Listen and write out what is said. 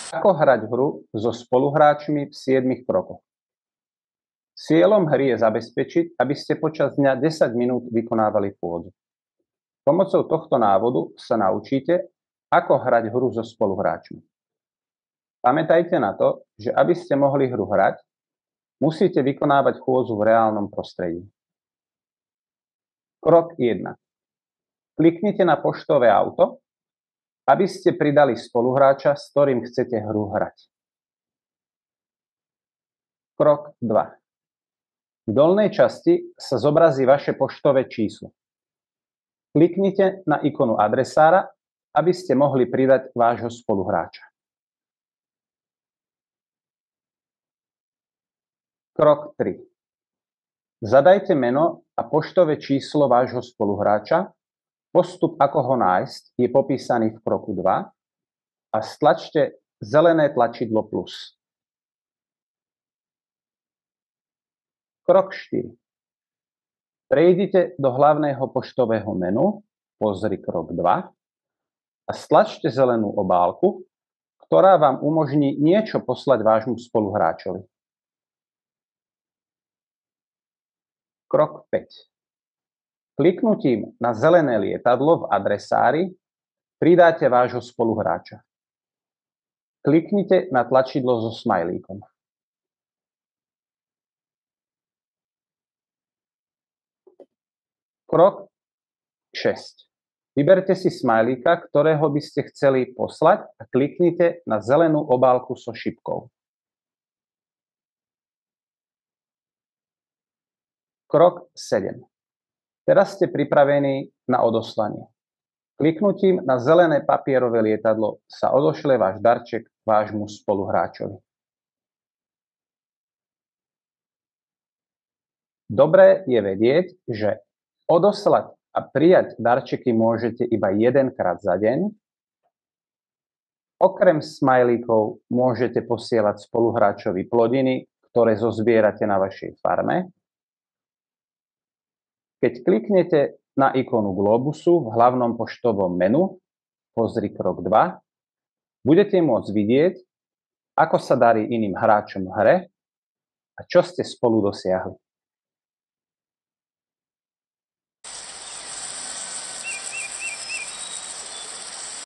Ako hrať hru so spoluhráčmi v 7 krokoch? Cieľom hry je zabezpečiť, aby ste počas dňa 10 minút vykonávali pôdu. Pomocou tohto návodu sa naučíte, ako hrať hru so spoluhráčmi. Pamätajte na to, že aby ste mohli hru hrať, musíte vykonávať chôdzu v reálnom prostredí. Krok 1. Kliknite na poštové auto, aby ste pridali spoluhráča, s ktorým chcete hru hrať. Krok 2. V dolnej časti sa zobrazí vaše poštové číslo. Kliknite na ikonu adresára, aby ste mohli pridať vášho spoluhráča. Krok 3. Zadajte meno a poštové číslo vášho spoluhráča. Postup, ako ho nájsť, je popísaný v kroku 2 a stlačte zelené tlačidlo plus. Krok 4. Prejdite do hlavného poštového menu, pozri krok 2 a stlačte zelenú obálku, ktorá vám umožní niečo poslať vášmu spoluhráčovi. Krok 5. Kliknutím na zelené lietadlo v adresári pridáte vášho spoluhráča. Kliknite na tlačidlo so smajlíkom. Krok 6. Vyberte si smajlíka, ktorého by ste chceli poslať a kliknite na zelenú obálku so šipkou. Krok 7. Teraz ste pripravení na odoslanie. Kliknutím na zelené papierové lietadlo sa odošle váš darček vášmu spoluhráčovi. Dobré je vedieť, že odoslať a prijať darčeky môžete iba jedenkrát za deň. Okrem smajlíkov môžete posielať spoluhráčovi plodiny, ktoré zozbierate na vašej farme. Keď kliknete na ikonu globusu v hlavnom poštovom menu, pozri krok 2, budete môcť vidieť, ako sa darí iným hráčom v hre a čo ste spolu dosiahli.